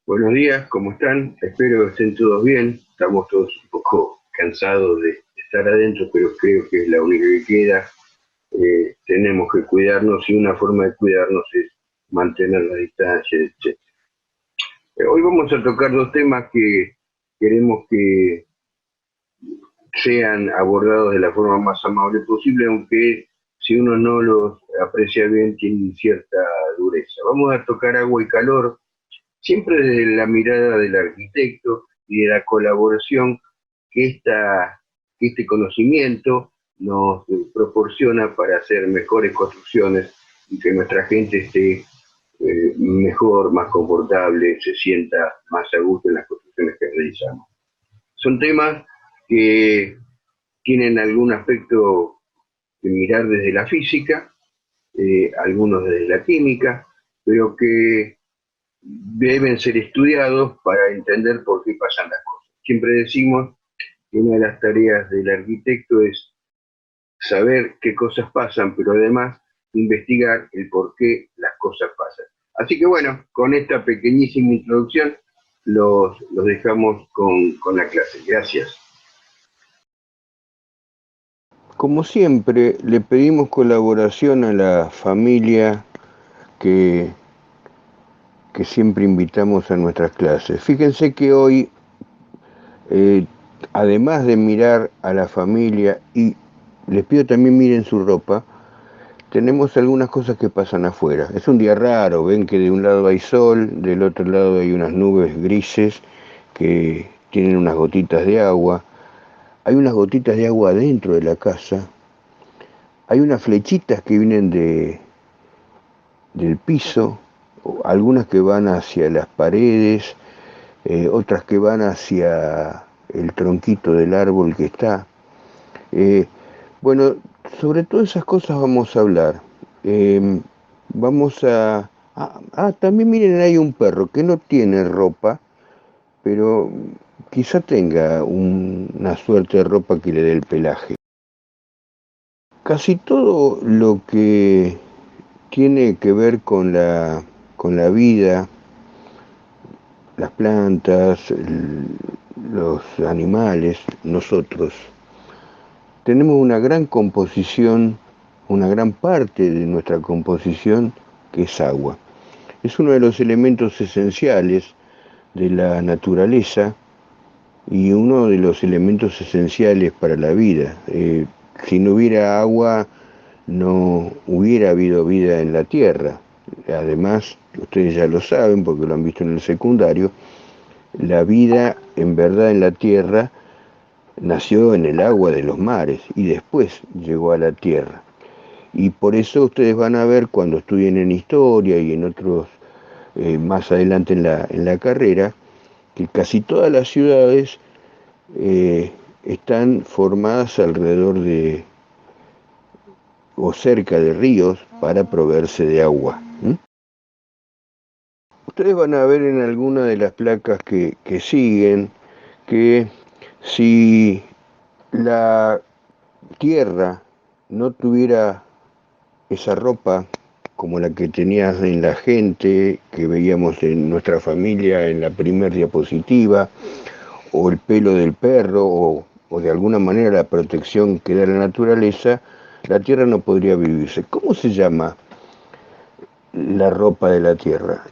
Buenos días, ¿cómo están? Espero que estén todos bien. Estamos todos un poco cansados de estar adentro, pero creo que es la única que queda. Tenemos que cuidarnos y una forma de cuidarnos es mantener la distancia, etc. Hoy vamos a tocar dos temas que queremos que sean abordados de la forma más amable posible, aunque si uno no los aprecia bien tienen cierta dureza. Vamos a tocar agua y calor, siempre desde la mirada del arquitecto y de la colaboración que, que este conocimiento nos proporciona para hacer mejores construcciones y que nuestra gente esté mejor, más confortable, se sienta más a gusto en las construcciones que realizamos. Son temas que tienen algún aspecto de mirar desde la física, algunos desde la química, pero que deben ser estudiados para entender por qué pasan las cosas. Siempre decimos que una de las tareas del arquitecto es saber qué cosas pasan, pero además investigar el por qué las cosas pasan. Así que bueno, con esta pequeñísima introducción los dejamos con la clase. Gracias. Como siempre, le pedimos colaboración a la familia que, que siempre invitamos a nuestras clases. Fíjense que hoy, eh, además de mirar a la familia, y les pido también miren su ropa, tenemos algunas cosas que pasan afuera. Es un día raro, ven que de un lado hay sol, del otro lado hay unas nubes grises que tienen unas gotitas de agua. Hay unas gotitas de agua dentro de la casa. Hay unas flechitas que vienen del piso, algunas que van hacia las paredes, otras que van hacia el tronquito del árbol que está. Eh, bueno, sobre todas esas cosas vamos a hablar. Eh, vamos también miren, hay un perro que no tiene ropa, pero quizá tenga una suerte de ropa que le dé el pelaje. Casi todo lo que tiene que ver con la vida, las plantas, los animales, nosotros, tenemos una gran composición, una gran parte de nuestra composición que es agua. Es uno de los elementos esenciales de la naturaleza y uno de los elementos esenciales para la vida. Si no hubiera agua, no hubiera habido vida en la Tierra. Además, ustedes ya lo saben porque lo han visto en el secundario, la vida en verdad en la Tierra nació en el agua de los mares y después llegó a la Tierra. Y por eso ustedes van a ver cuando estudien en historia y en otros más adelante en la carrera, que casi todas las ciudades eh, están formadas alrededor de o cerca de ríos para proveerse de agua. Ustedes van a ver en alguna de las placas que siguen que si la tierra no tuviera esa ropa como la que tenías en la gente, que veíamos en nuestra familia en la primera diapositiva, o el pelo del perro, o de alguna manera la protección que da la naturaleza, la tierra no podría vivirse. ¿Cómo se llama la ropa de la tierra?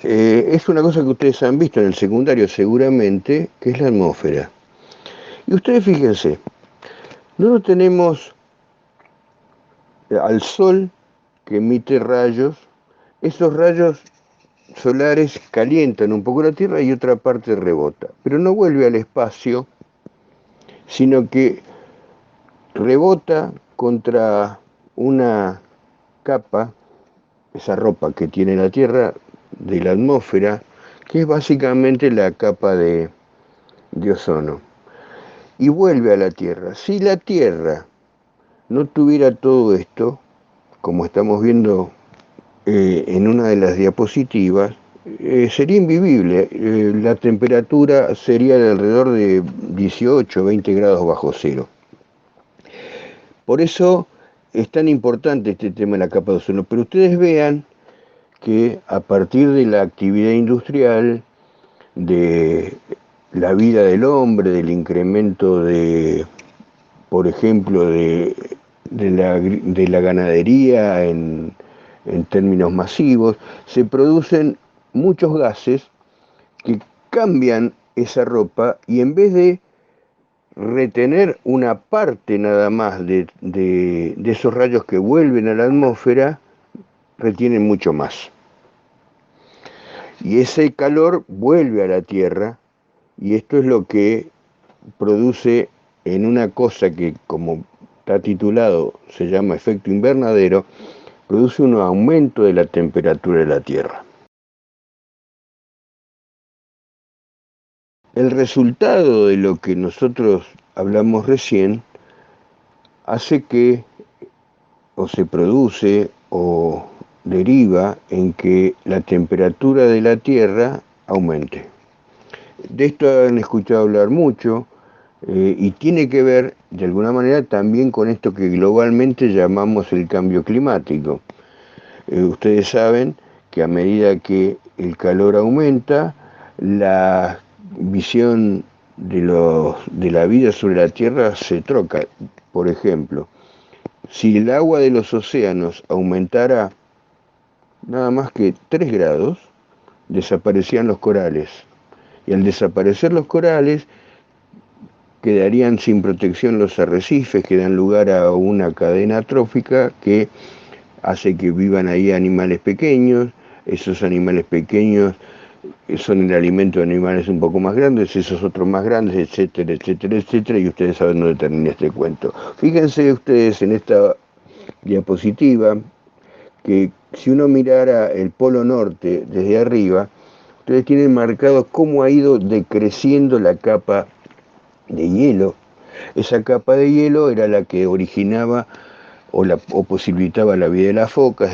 Es una cosa que ustedes han visto en el secundario seguramente, que es la atmósfera. Y ustedes fíjense, no tenemos al sol que emite rayos, esos rayos solares calientan un poco la Tierra y otra parte rebota, pero no vuelve al espacio, sino que rebota contra una capa, esa ropa que tiene la Tierra de la atmósfera, que es básicamente la capa de ozono, y vuelve a la Tierra. Si la Tierra no tuviera todo esto, como estamos viendo en una de las diapositivas, sería invivible. La temperatura sería de alrededor de 18 o 20 grados bajo cero. Por eso es tan importante este tema de la capa de ozono. Pero ustedes vean que a partir de la actividad industrial, de la vida del hombre, del incremento de, por ejemplo, de la ganadería en términos masivos, se producen muchos gases que cambian esa ropa y en vez de retener una parte nada más de esos rayos que vuelven a la atmósfera, retienen mucho más. Y ese calor vuelve a la Tierra y esto es lo que produce en una cosa que, como está titulado, se llama efecto invernadero, produce un aumento de la temperatura de la Tierra. El resultado de lo que nosotros hablamos recién hace que o se produce o deriva en que la temperatura de la Tierra aumente. De esto han escuchado hablar mucho y tiene que ver de alguna manera también con esto que globalmente llamamos el cambio climático. Ustedes saben que a medida que el calor aumenta, la visión de la vida sobre la Tierra se troca. Por ejemplo, si el agua de los océanos aumentara nada más que 3 grados, desaparecían los corales. Y al desaparecer los corales, quedarían sin protección los arrecifes, que dan lugar a una cadena trófica que hace que vivan ahí animales pequeños. Esos animales pequeños son el alimento de animales un poco más grandes, esos otros más grandes, etcétera, etcétera, etcétera, y ustedes saben dónde termina este cuento. Fíjense ustedes en esta diapositiva que si uno mirara el polo norte desde arriba, ustedes tienen marcado cómo ha ido decreciendo la capa de hielo. Esa capa de hielo era la que originaba o posibilitaba la vida de las focas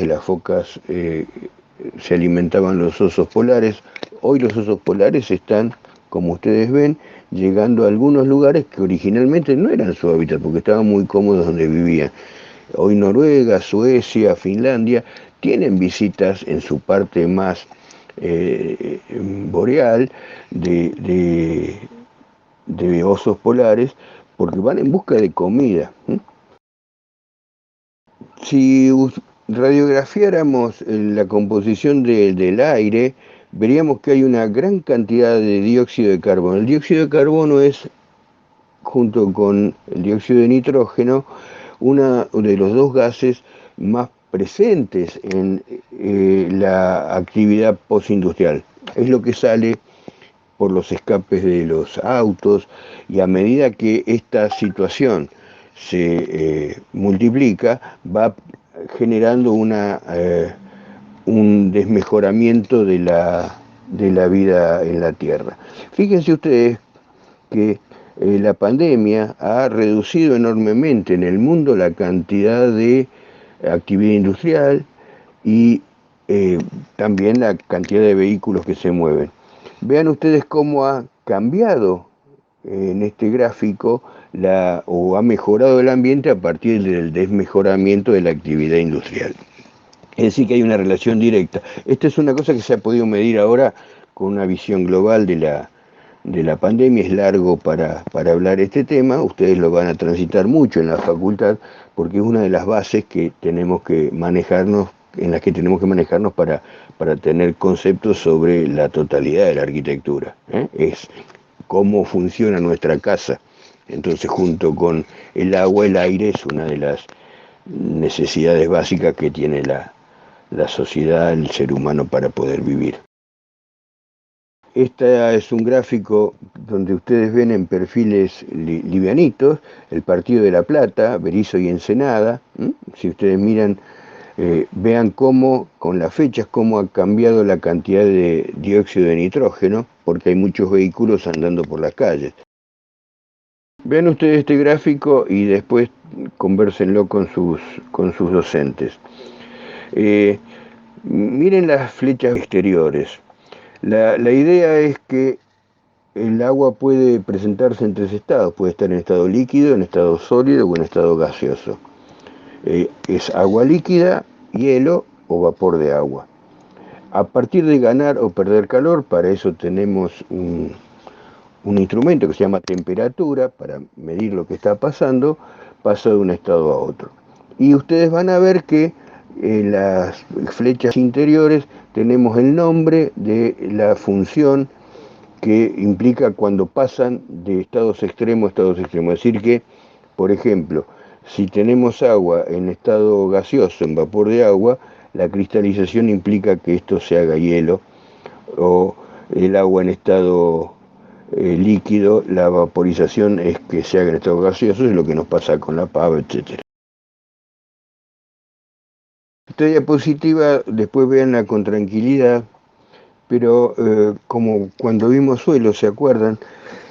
se alimentaban los osos polares. Hoy los osos polares están, como ustedes ven, llegando a algunos lugares que originalmente no eran su hábitat, porque estaban muy cómodos donde vivían. Hoy Noruega, Suecia, Finlandia tienen visitas en su parte más boreal de osos polares porque van en busca de comida. Si radiografiáramos la composición del aire, veríamos que hay una gran cantidad de dióxido de carbono. El dióxido de carbono es, junto con el dióxido de nitrógeno, uno de los dos gases más presentes en la actividad postindustrial. Es lo que sale por los escapes de los autos y a medida que esta situación se multiplica, va generando un desmejoramiento de la vida en la Tierra. Fíjense ustedes que la pandemia ha reducido enormemente en el mundo la cantidad de actividad industrial y también la cantidad de vehículos que se mueven. Vean ustedes cómo ha cambiado en este gráfico o ha mejorado el ambiente a partir del desmejoramiento de la actividad industrial. Es decir, que hay una relación directa. Esta es una cosa que se ha podido medir ahora con una visión global de la pandemia. Es largo para hablar este tema, ustedes lo van a transitar mucho en la facultad, porque es una de las bases que tenemos que manejarnos, en las que tenemos que manejarnos para tener conceptos sobre la totalidad de la arquitectura. Es cómo funciona nuestra casa. Entonces, junto con el agua, el aire es una de las necesidades básicas que tiene la sociedad, el ser humano para poder vivir. Este es un gráfico donde ustedes ven en perfiles livianitos el Partido de La Plata, Berisso y Ensenada. Si ustedes miran, vean cómo, con las fechas, cómo ha cambiado la cantidad de dióxido de nitrógeno, porque hay muchos vehículos andando por las calles. Vean ustedes este gráfico y después convérsenlo con sus docentes. Miren las flechas exteriores. La idea es que el agua puede presentarse en 3 estados, puede estar en estado líquido, en estado sólido o en estado gaseoso. Es agua líquida, hielo o vapor de agua. A partir de ganar o perder calor, para eso tenemos un instrumento que se llama temperatura, para medir lo que está pasando, pasa de un estado a otro. Y ustedes van a ver que en las flechas interiores tenemos el nombre de la función que implica cuando pasan de estados extremos a estados extremos. Es decir que, por ejemplo, si tenemos agua en estado gaseoso, en vapor de agua, la cristalización implica que esto se haga hielo, o el agua en estado líquido, la vaporización es que se haga en estado gaseoso, es lo que nos pasa con la pava, etc. Esta diapositiva, después véanla con tranquilidad, pero como cuando vimos suelo, ¿se acuerdan?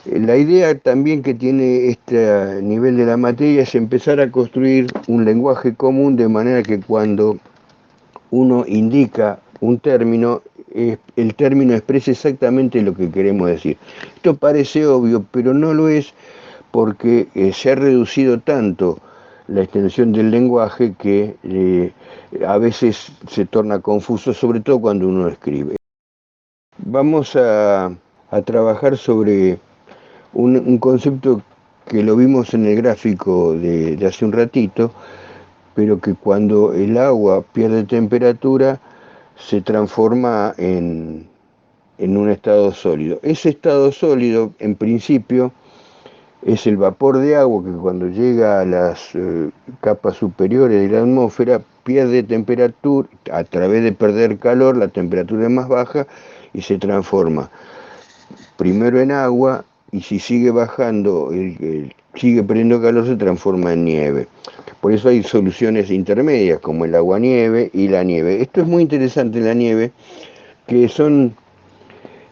La idea también que tiene este nivel de la materia es empezar a construir un lenguaje común de manera que cuando uno indica un término, el término expresa exactamente lo que queremos decir. Esto parece obvio, pero no lo es porque se ha reducido tanto la extensión del lenguaje que a veces se torna confuso, sobre todo cuando uno escribe. Vamos a trabajar sobre un concepto que lo vimos en el gráfico de hace un ratito, pero que cuando el agua pierde temperatura se transforma en un estado sólido. Ese estado sólido, en principio, es el vapor de agua que cuando llega a las capas superiores de la atmósfera pierde temperatura, a través de perder calor, la temperatura es más baja y se transforma primero en agua y si sigue bajando, sigue perdiendo calor, se transforma en nieve. Por eso hay soluciones intermedias como el agua nieve y la nieve. Esto es muy interesante, la nieve, que son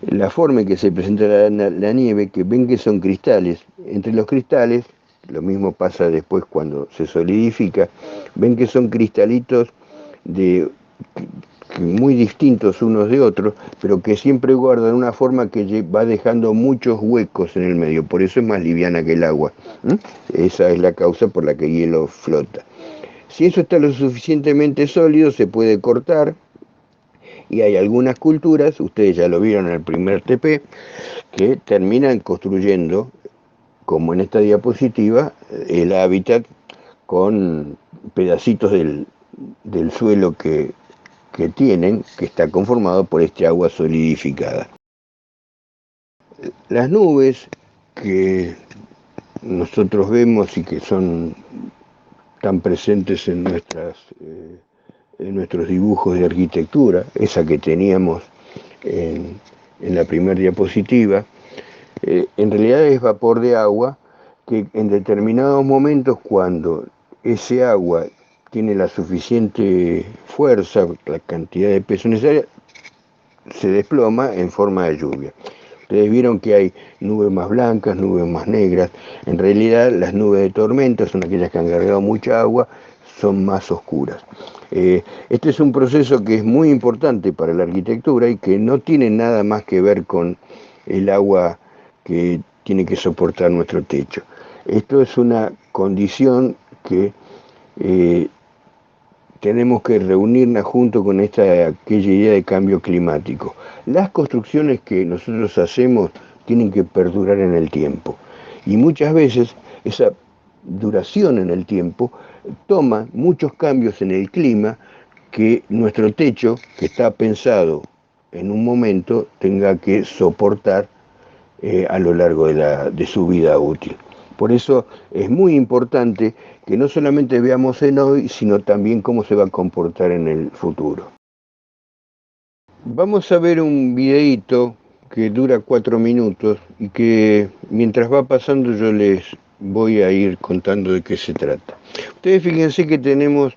la forma en que se presenta la nieve, que ven que son cristales. Entre los cristales, lo mismo pasa después cuando se solidifica, ven que son cristalitos de muy distintos unos de otros, pero que siempre guardan una forma que va dejando muchos huecos en el medio, por eso es más liviana que el agua. Esa es la causa por la que el hielo flota. Si eso está lo suficientemente sólido, se puede cortar, y hay algunas culturas, ustedes ya lo vieron en el primer TP, que terminan construyendo, como en esta diapositiva, el hábitat con pedacitos del suelo que tienen, que está conformado por este agua solidificada. Las nubes que nosotros vemos y que son tan presentes en nuestros dibujos de arquitectura, esa que teníamos en la primera diapositiva, en realidad es vapor de agua que en determinados momentos, cuando ese agua tiene la suficiente fuerza, la cantidad de peso necesaria, se desploma en forma de lluvia. Ustedes vieron que hay nubes más blancas, nubes más negras. En realidad las nubes de tormenta son aquellas que han cargado mucha agua, son más oscuras. Este es un proceso que es muy importante para la arquitectura y que no tiene nada más que ver con el agua que tiene que soportar nuestro techo. Esto es una condición que tenemos que reunirnos junto con aquella idea de cambio climático. Las construcciones que nosotros hacemos tienen que perdurar en el tiempo y muchas veces esa duración en el tiempo toma muchos cambios en el clima que nuestro techo, que está pensado en un momento, tenga que soportar a lo largo de su vida útil. Por eso es muy importante que no solamente veamos en hoy, sino también cómo se va a comportar en el futuro. Vamos a ver un videíto que dura 4 minutos y que mientras va pasando yo les voy a ir contando de qué se trata. Ustedes fíjense que tenemos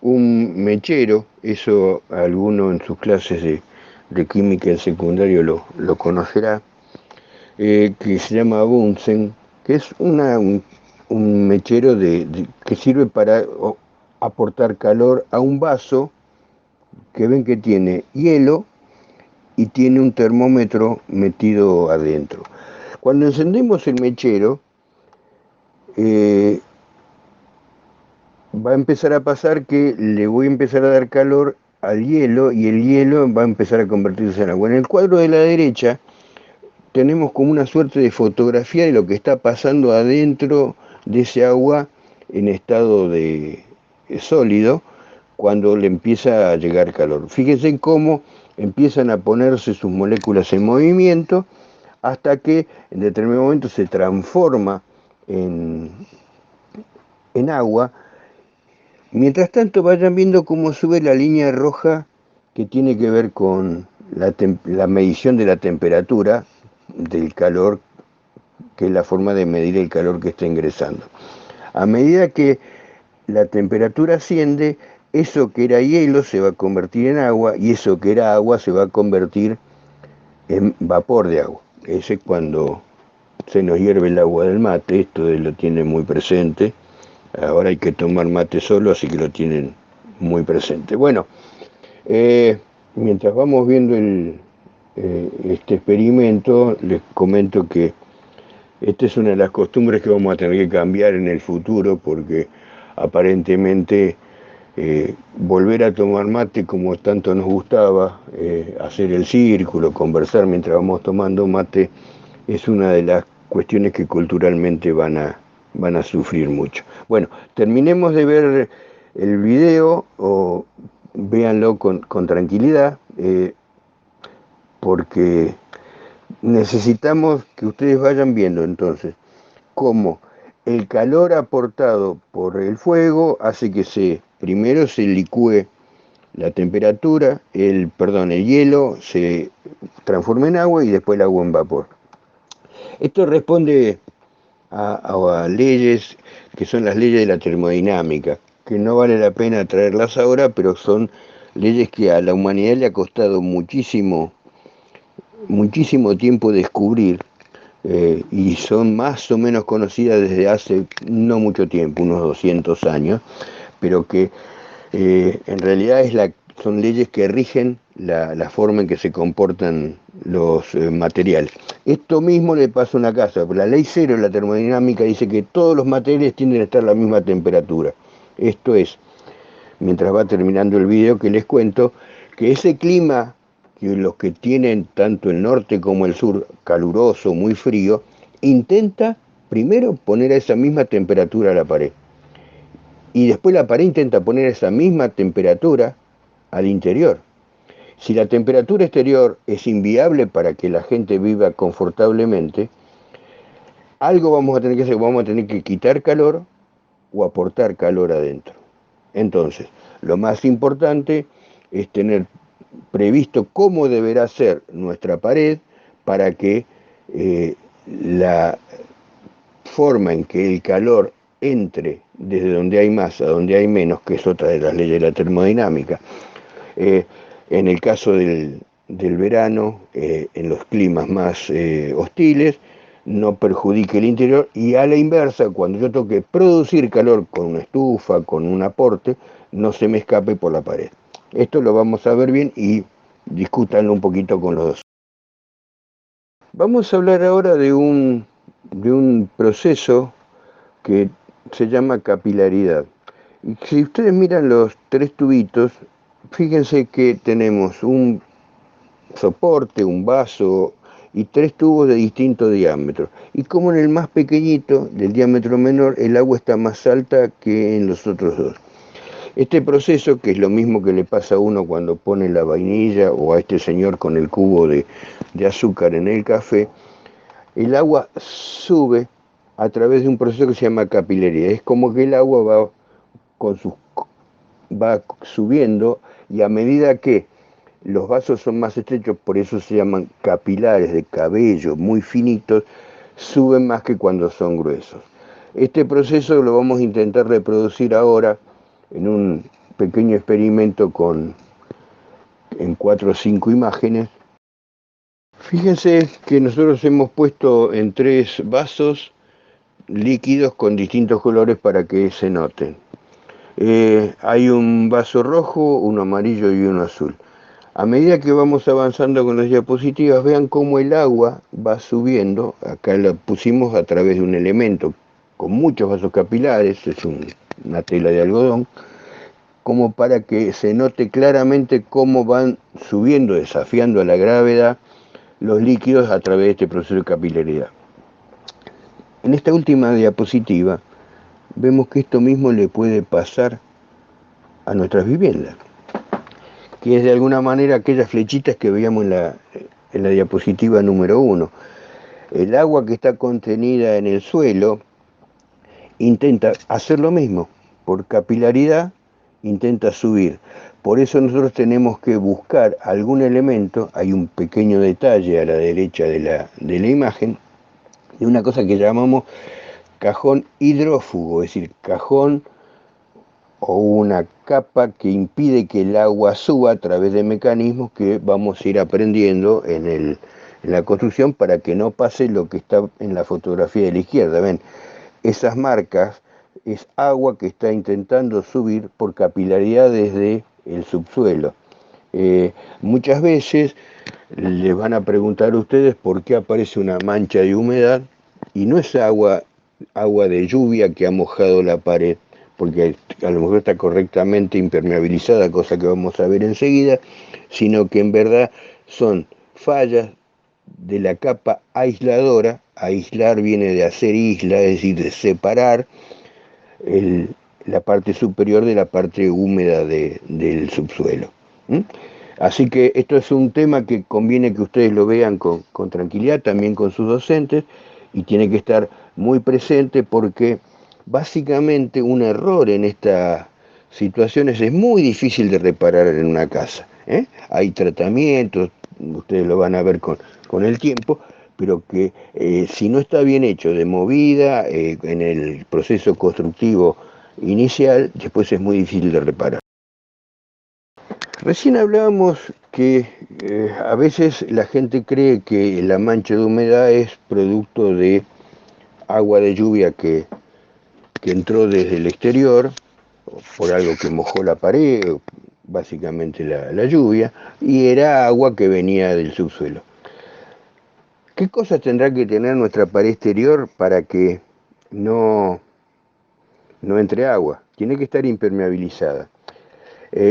un mechero, eso alguno en sus clases de química en secundario lo conocerá, que se llama Bunsen, que es un mechero que sirve para aportar calor a un vaso que ven que tiene hielo y tiene un termómetro metido adentro. Cuando encendemos el mechero, va a empezar a pasar que le voy a empezar a dar calor al hielo y el hielo va a empezar a convertirse en agua. En el cuadro de la derecha tenemos como una suerte de fotografía de lo que está pasando adentro de ese agua en estado de sólido cuando le empieza a llegar calor. Fíjense cómo empiezan a ponerse sus moléculas en movimiento hasta que en determinado momento se transforma en, en agua. Mientras tanto vayan viendo cómo sube la línea roja que tiene que ver con la medición de la temperatura del calor, que es la forma de medir el calor que está ingresando. A medida que la temperatura asciende, eso que era hielo se va a convertir en agua y eso que era agua se va a convertir en vapor de agua. Ese es cuando se nos hierve el agua del mate, esto lo tienen muy presente. Ahora hay que tomar mate solo, así que lo tienen muy presente. Bueno, mientras vamos viendo este experimento, les comento que esta es una de las costumbres que vamos a tener que cambiar en el futuro, porque aparentemente volver a tomar mate como tanto nos gustaba, hacer el círculo, conversar mientras vamos tomando mate, es una de las cuestiones que culturalmente van a sufrir mucho. Bueno, terminemos de ver el video o véanlo con tranquilidad, porque necesitamos que ustedes vayan viendo entonces cómo el calor aportado por el fuego hace que primero se licúe la temperatura, el hielo se transforma en agua y después el agua en vapor. Esto responde a leyes que son las leyes de la termodinámica, que no vale la pena traerlas ahora, pero son leyes que a la humanidad le ha costado muchísimo tiempo descubrir, y son más o menos conocidas desde hace no mucho tiempo, unos 200 años, pero que en realidad son leyes que rigen la forma en que se comportan los materiales. Esto mismo le pasa a una casa. La ley cero de la termodinámica dice que todos los materiales tienden a estar a la misma temperatura. Esto es, mientras va terminando el video que les cuento, que ese clima que los que tienen tanto el norte como el sur caluroso, muy frío, intenta primero poner a esa misma temperatura a la pared. Y después la pared intenta poner esa misma temperatura al interior. Si la temperatura exterior es inviable para que la gente viva confortablemente, algo vamos a tener que hacer, vamos a tener que quitar calor o aportar calor adentro. Entonces, lo más importante es tener previsto cómo deberá ser nuestra pared para que la forma en que el calor entre desde donde hay más a donde hay menos, que es otra de las leyes de la termodinámica, en el caso del verano, en los climas más hostiles, no perjudique el interior, y a la inversa, cuando yo tengo que producir calor con una estufa, con un aporte, no se me escape por la pared. Esto lo vamos a ver bien y discútanlo un poquito con los dos. Vamos a hablar ahora de un proceso que se llama capilaridad. Y si ustedes miran los tres tubitos, fíjense que tenemos un soporte, un vaso y tres tubos de distinto diámetro. Y como en el más pequeñito, del diámetro menor, el agua está más alta que en los otros dos. Este proceso, que es lo mismo que le pasa a uno cuando pone la vainilla o a este señor con el cubo de azúcar en el café, el agua sube a través de un proceso que se llama capilaridad. Es como que el agua va subiendo, y a medida que los vasos son más estrechos, por eso se llaman capilares de cabello muy finitos, suben más que cuando son gruesos. Este proceso lo vamos a intentar reproducir ahora en un pequeño experimento en 4 o 5 imágenes. Fíjense que nosotros hemos puesto en 3 vasos líquidos con distintos colores para que se noten. Hay un vaso rojo, uno amarillo y uno azul. A medida que vamos avanzando con las diapositivas, vean cómo el agua va subiendo. Acá la pusimos a través de un elemento con muchos vasos capilares, es una tela de algodón, como para que se note claramente cómo van subiendo, desafiando a la gravedad, los líquidos a través de este proceso de capilaridad. En esta última diapositiva vemos que esto mismo le puede pasar a nuestras viviendas, que es de alguna manera aquellas flechitas que veíamos en la diapositiva número 1. El agua que está contenida en el suelo intenta hacer lo mismo, por capilaridad intenta subir. Por eso nosotros tenemos que buscar algún elemento, hay un pequeño detalle a la derecha de la imagen, de una cosa que llamamos cajón hidrófugo, es decir, cajón o una capa que impide que el agua suba a través de mecanismos que vamos a ir aprendiendo en la construcción para que no pase lo que está en la fotografía de la izquierda. Ven, esas marcas es agua que está intentando subir por capilaridad desde el subsuelo. Muchas veces les van a preguntar a ustedes por qué aparece una mancha de humedad y no es agua de lluvia que ha mojado la pared, porque a lo mejor está correctamente impermeabilizada, cosa que vamos a ver enseguida, sino que en verdad son fallas de la capa aisladora. Aislar viene de hacer isla, es decir, de separar la parte superior de la parte húmeda del subsuelo. Así que esto es un tema que conviene que ustedes lo vean con tranquilidad, también con sus docentes, y tiene que estar muy presente porque básicamente un error en estas situaciones es muy difícil de reparar en una casa. Hay tratamientos, ustedes lo van a ver con el tiempo, pero que si no está bien hecho de movida en el proceso constructivo inicial, después es muy difícil de reparar. Recién hablábamos que a veces la gente cree que la mancha de humedad es producto de agua de lluvia que entró desde el exterior, por algo que mojó la pared, básicamente la lluvia, y era agua que venía del subsuelo. ¿Qué cosas tendrá que tener nuestra pared exterior para que no entre agua? Tiene que estar impermeabilizada.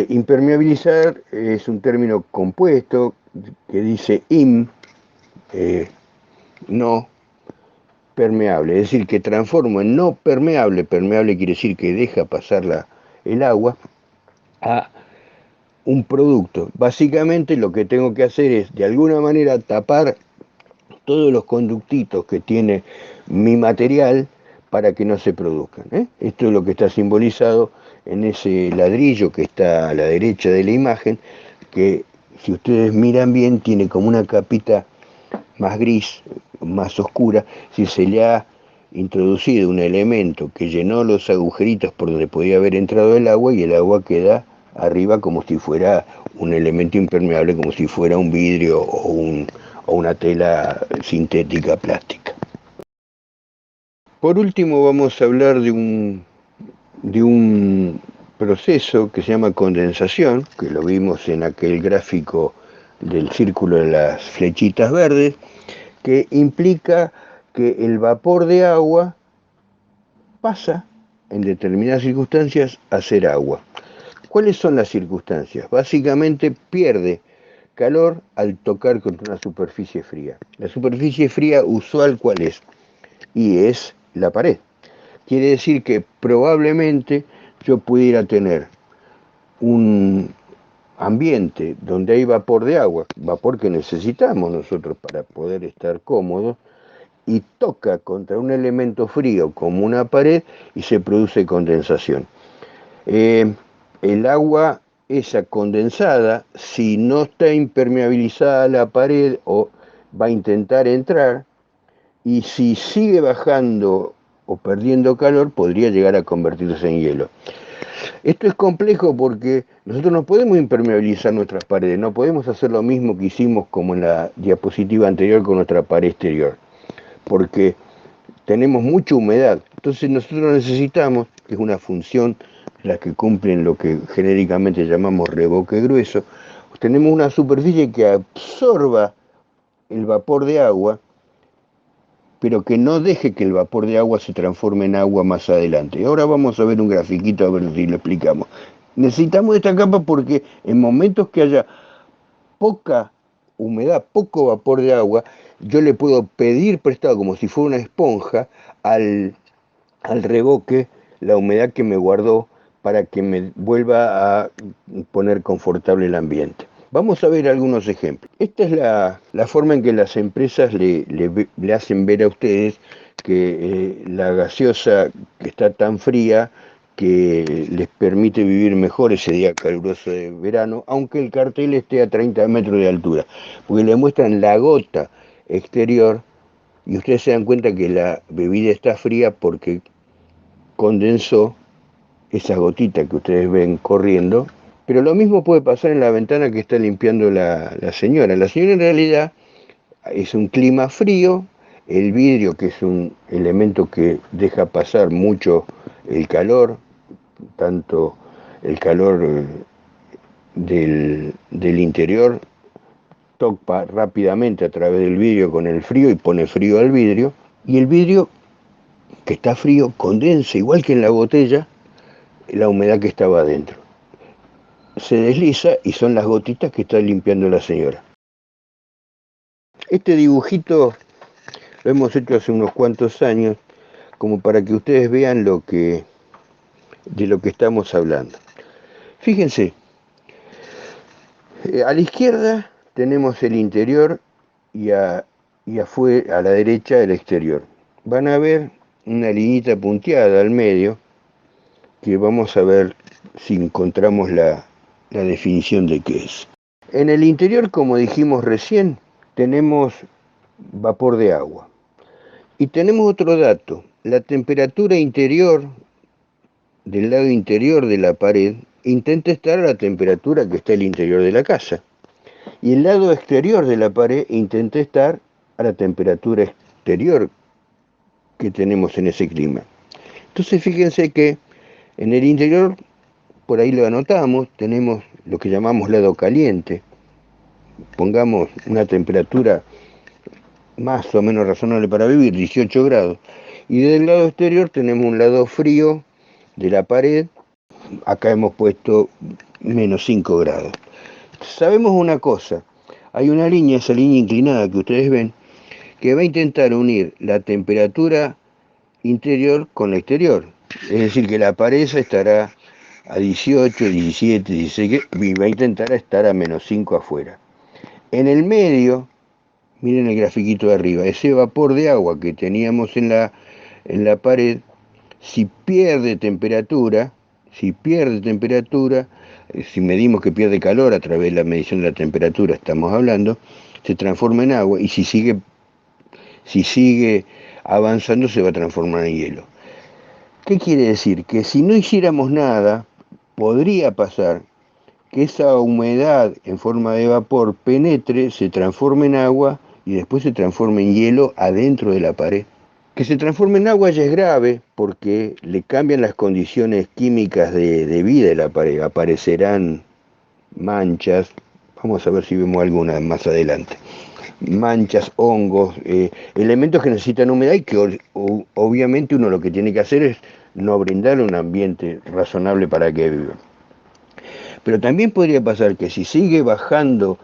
Impermeabilizar es un término compuesto que dice no permeable, es decir, que transforma en no permeable, permeable quiere decir que deja pasar el agua, a un producto. Básicamente lo que tengo que hacer es de alguna manera tapar todos los conductitos que tiene mi material para que no se produzcan. Esto es lo que está simbolizado en ese ladrillo que está a la derecha de la imagen, que si ustedes miran bien tiene como una capita más gris, más oscura. Si se le ha introducido un elemento que llenó los agujeritos por donde podía haber entrado el agua, y el agua queda arriba como si fuera un elemento impermeable, como si fuera un vidrio o una tela sintética plástica. Por último vamos a hablar de un proceso que se llama condensación, que lo vimos en aquel gráfico del círculo de las flechitas verdes, que implica que el vapor de agua pasa en determinadas circunstancias a ser agua. ¿Cuáles son las circunstancias? Básicamente pierde calor al tocar contra una superficie fría. La superficie fría usual, ¿cuál es? Y es la pared. Quiere decir que probablemente yo pudiera tener un ambiente donde hay vapor de agua, vapor que necesitamos nosotros para poder estar cómodos, y toca contra un elemento frío como una pared y se produce condensación. El agua esa condensada, si no está impermeabilizada la pared, va a intentar entrar, y si sigue bajando o perdiendo calor, podría llegar a convertirse en hielo. Esto es complejo porque nosotros no podemos impermeabilizar nuestras paredes, no podemos hacer lo mismo que hicimos como en la diapositiva anterior con nuestra pared exterior, porque tenemos mucha humedad. Entonces nosotros necesitamos, que es una función la que cumplen lo que genéricamente llamamos revoque grueso, tenemos una superficie que absorba el vapor de agua, pero que no deje que el vapor de agua se transforme en agua más adelante. Ahora vamos a ver un grafiquito a ver si lo explicamos. Necesitamos esta capa porque en momentos que haya poca humedad, poco vapor de agua, yo le puedo pedir prestado como si fuera una esponja al reboque la humedad que me guardó para que me vuelva a poner confortable el ambiente. Vamos a ver algunos ejemplos. Esta es la forma en que las empresas le hacen ver a ustedes que la gaseosa que está tan fría que les permite vivir mejor ese día caluroso de verano, aunque el cartel esté a 30 metros de altura, porque le muestran la gota exterior y ustedes se dan cuenta que la bebida está fría porque condensó esas gotitas que ustedes ven corriendo, pero lo mismo puede pasar en la ventana que está limpiando la señora. La señora en realidad es un clima frío, el vidrio, que es un elemento que deja pasar mucho el calor, tanto el calor del interior topa rápidamente a través del vidrio con el frío y pone frío al vidrio, y el vidrio que está frío condensa, igual que en la botella, la humedad que estaba adentro. Se desliza y son las gotitas que está limpiando la señora. Este dibujito lo hemos hecho hace unos cuantos años, como para que ustedes vean de lo que estamos hablando. Fíjense, a la izquierda tenemos el interior y a la derecha el exterior. Van a ver una linita punteada al medio, que vamos a ver si encontramos la definición de qué es. En el interior, como dijimos recién, tenemos vapor de agua. Y tenemos otro dato, la temperatura interior del lado interior de la pared intenta estar a la temperatura que está el interior de la casa. Y el lado exterior de la pared intenta estar a la temperatura exterior que tenemos en ese clima. Entonces fíjense que en el interior, por ahí lo anotamos, tenemos lo que llamamos lado caliente. Pongamos una temperatura más o menos razonable para vivir, 18 grados. Y del lado exterior tenemos un lado frío de la pared, acá hemos puesto menos 5 grados. Sabemos una cosa, hay una línea, esa línea inclinada que ustedes ven, que va a intentar unir la temperatura interior con la exterior. Es decir, que la pared estará a 18, 17, 16, y va a intentar estar a menos 5 afuera. En el medio, miren el grafiquito de arriba, ese vapor de agua que teníamos en la pared, si pierde temperatura, si medimos que pierde calor a través de la medición de la temperatura, estamos hablando, se transforma en agua y si sigue avanzando se va a transformar en hielo. ¿Qué quiere decir? Que si no hiciéramos nada, podría pasar que esa humedad en forma de vapor penetre, se transforme en agua y después se transforme en hielo adentro de la pared. Que se transforme en agua ya es grave porque le cambian las condiciones químicas de vida de la pared. Aparecerán manchas, vamos a ver si vemos alguna más adelante. Manchas, hongos, elementos que necesitan humedad y que obviamente uno lo que tiene que hacer es no brindarle un ambiente razonable para que vivan. Pero también podría pasar que si sigue bajando,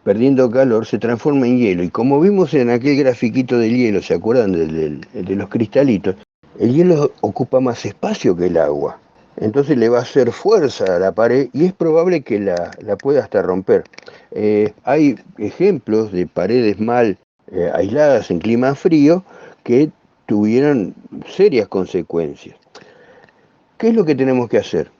perdiendo calor, se transforma en hielo. Y como vimos en aquel grafiquito del hielo, ¿se acuerdan de los cristalitos? El hielo ocupa más espacio que el agua. Entonces le va a hacer fuerza a la pared y es probable que la pueda hasta romper. Hay ejemplos de paredes mal aisladas en clima frío que tuvieron serias consecuencias. ¿Qué es lo que tenemos que hacer?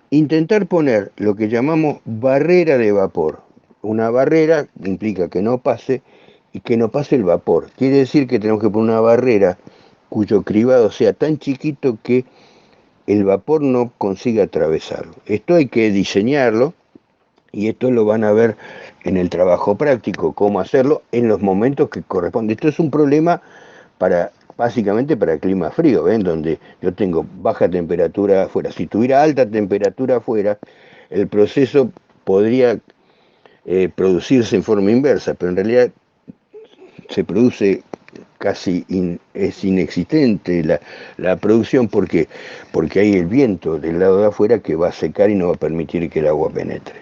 Intentar poner lo que llamamos barrera de vapor. Una barrera implica que no pase y que no pase el vapor. Quiere decir que tenemos que poner una barrera cuyo cribado sea tan chiquito que el vapor no consiga atravesarlo. Esto hay que diseñarlo y esto lo van a ver en el trabajo práctico, cómo hacerlo en los momentos que corresponden. Esto es un problema básicamente para el clima frío, ¿ven? Donde yo tengo baja temperatura afuera. Si tuviera alta temperatura afuera, el proceso podría producirse en forma inversa, pero en realidad se produce es inexistente la producción porque hay el viento del lado de afuera que va a secar y no va a permitir que el agua penetre.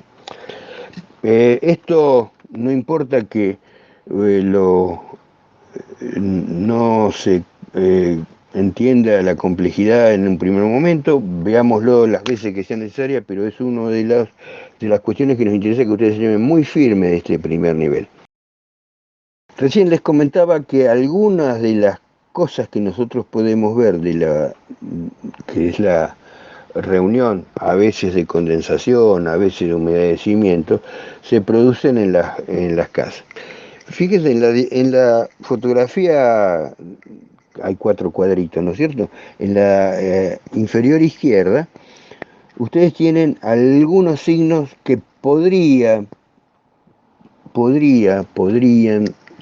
Esto no importa que no se entienda la complejidad en un primer momento, veámoslo las veces que sea necesaria, pero es una de las cuestiones que nos interesa que ustedes se lleven muy firme de este primer nivel. Recién les comentaba que algunas de las cosas que nosotros podemos ver que es la reunión, a veces de condensación, a veces de humedecimiento, se producen en las casas. Fíjense, en la fotografía hay 4 cuadritos, ¿no es cierto? En la inferior izquierda, ustedes tienen algunos signos que podrían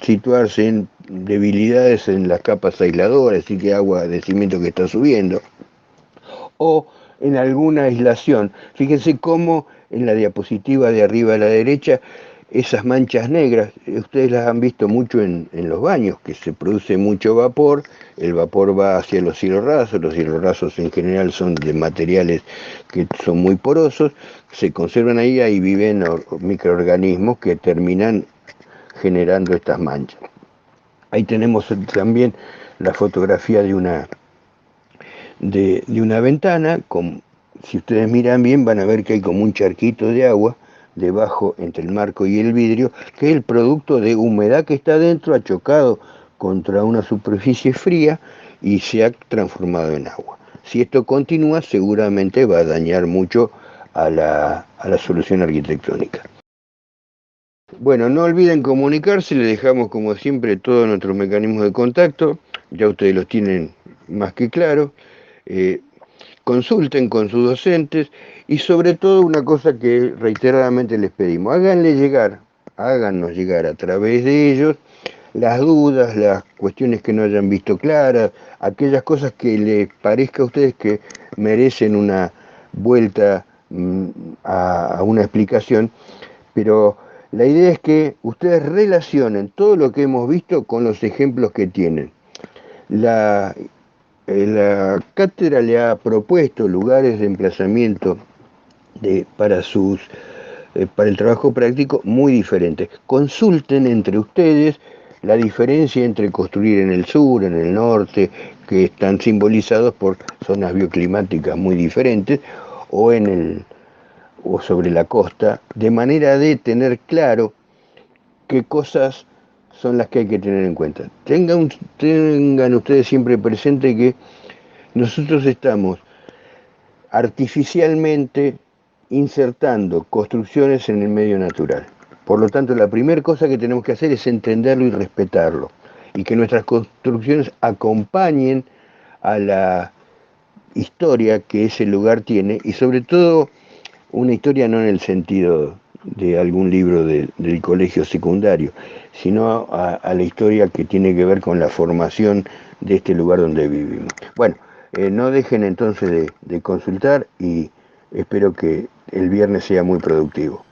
situarse en debilidades en las capas aisladoras, así que agua de cimiento que está subiendo, o en alguna aislación. Fíjense cómo en la diapositiva de arriba a la derecha, esas manchas negras, ustedes las han visto mucho en los baños, que se produce mucho vapor, el vapor va hacia los cielos rasos en general son de materiales que son muy porosos, se conservan ahí viven microorganismos que terminan generando estas manchas. Ahí tenemos también la fotografía de una ventana, si ustedes miran bien van a ver que hay como un charquito de agua debajo entre el marco y el vidrio, que es el producto de humedad que está dentro, ha chocado contra una superficie fría y se ha transformado en agua. Si esto continúa, seguramente va a dañar mucho a la solución arquitectónica. Bueno, no olviden comunicarse, les dejamos como siempre todos nuestros mecanismos de contacto, ya ustedes los tienen más que claro. Consulten con sus docentes y sobre todo una cosa que reiteradamente les pedimos, háganos llegar a través de ellos las dudas, las cuestiones que no hayan visto claras, aquellas cosas que les parezca a ustedes que merecen una vuelta a una explicación, pero la idea es que ustedes relacionen todo lo que hemos visto con los ejemplos que tienen. La cátedra le ha propuesto lugares de emplazamiento para el trabajo práctico muy diferentes. Consulten entre ustedes la diferencia entre construir en el sur, en el norte, que están simbolizados por zonas bioclimáticas muy diferentes, o sobre la costa, de manera de tener claro qué cosas son las que hay que tener en cuenta. Tengan ustedes siempre presente que nosotros estamos artificialmente insertando construcciones en el medio natural. Por lo tanto, la primera cosa que tenemos que hacer es entenderlo y respetarlo, y que nuestras construcciones acompañen a la historia que ese lugar tiene, y sobre todo una historia no en el sentido de algún libro del colegio secundario, sino a la historia que tiene que ver con la formación de este lugar donde vivimos. Bueno, no dejen entonces de consultar y espero que el viernes sea muy productivo.